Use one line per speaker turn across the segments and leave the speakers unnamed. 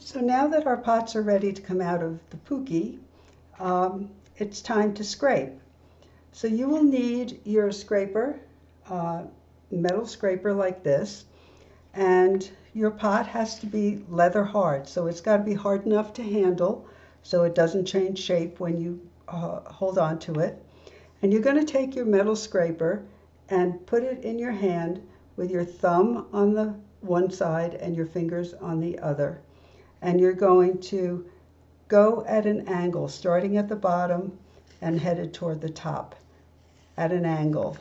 So now that our pots are ready to come out of the Pookie, it's time to scrape. So you will need your scraper, metal scraper like this, and your pot has to be leather hard. So it's got to be hard enough to handle so it doesn't change shape when you hold on to it. And you're going to take your metal scraper and put it in your hand with your thumb on the one side and your fingers on the other. And you're going to go at an angle, starting at the bottom and headed toward the top at an angle.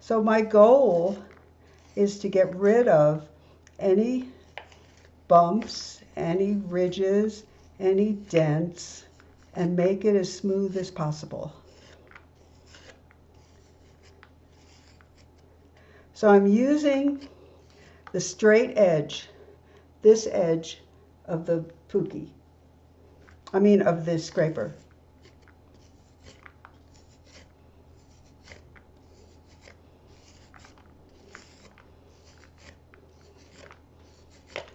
So my goal is to get rid of any bumps, any ridges, any dents, and make it as smooth as possible. So I'm using the straight edge, this edge of the Pookie. Of the scraper.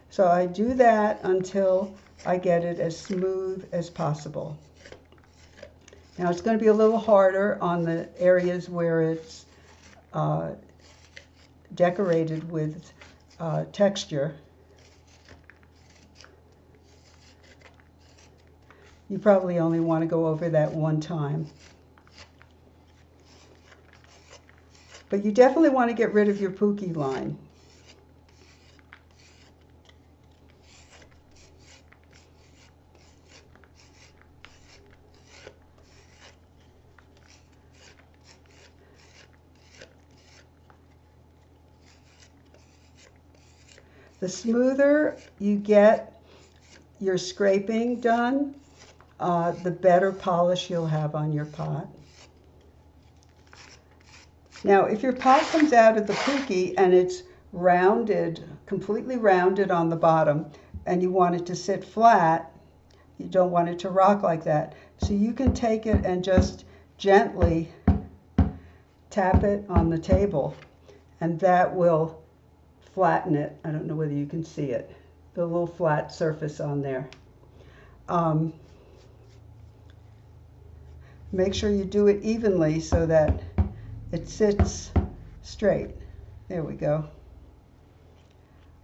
So I do that until I get it as smooth as possible. Now it's going to be a little harder on the areas where it's decorated with texture. You probably only want to go over that one time. But you definitely want to get rid of your Pookie line. The smoother you get your scraping done, the better polish you'll have on your pot. Now, if your pot comes out of the Pookie and it's rounded, completely rounded on the bottom, and you want it to sit flat, you don't want it to rock like that. So you can take it and just gently tap it on the table, and that will flatten it. I don't know whether you can see it, the little flat surface on there. Make sure you do it evenly so that it sits straight. There we go.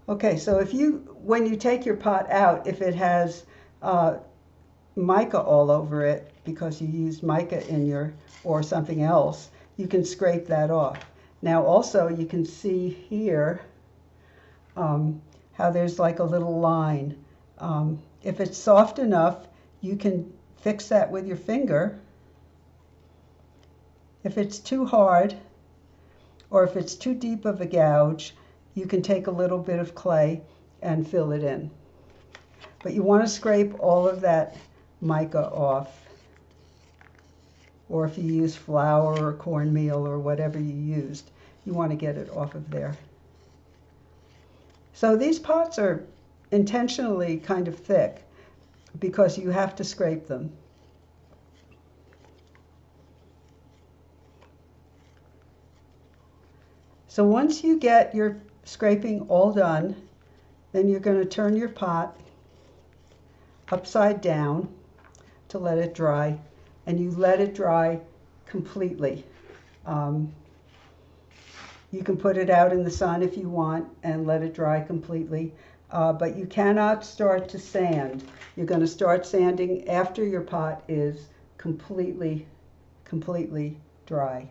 Okay, so when you take your pot out, if it has mica all over it because you used mica in or something else, you can scrape that off. Now also you can see here how there's like a little line. If it's soft enough, you can fix that with your finger. If it's too hard, or if it's too deep of a gouge, you can take a little bit of clay and fill it in. But you want to scrape all of that mica off. Or if you use flour or cornmeal or whatever you used, you want to get it off of there. So these pots are intentionally kind of thick because you have to scrape them. So once you get your scraping all done, then you're going to turn your pot upside down to let it dry, and you let it dry completely. You can put it out in the sun if you want and let it dry completely, but you cannot start to sand. You're going to start sanding after your pot is completely dry.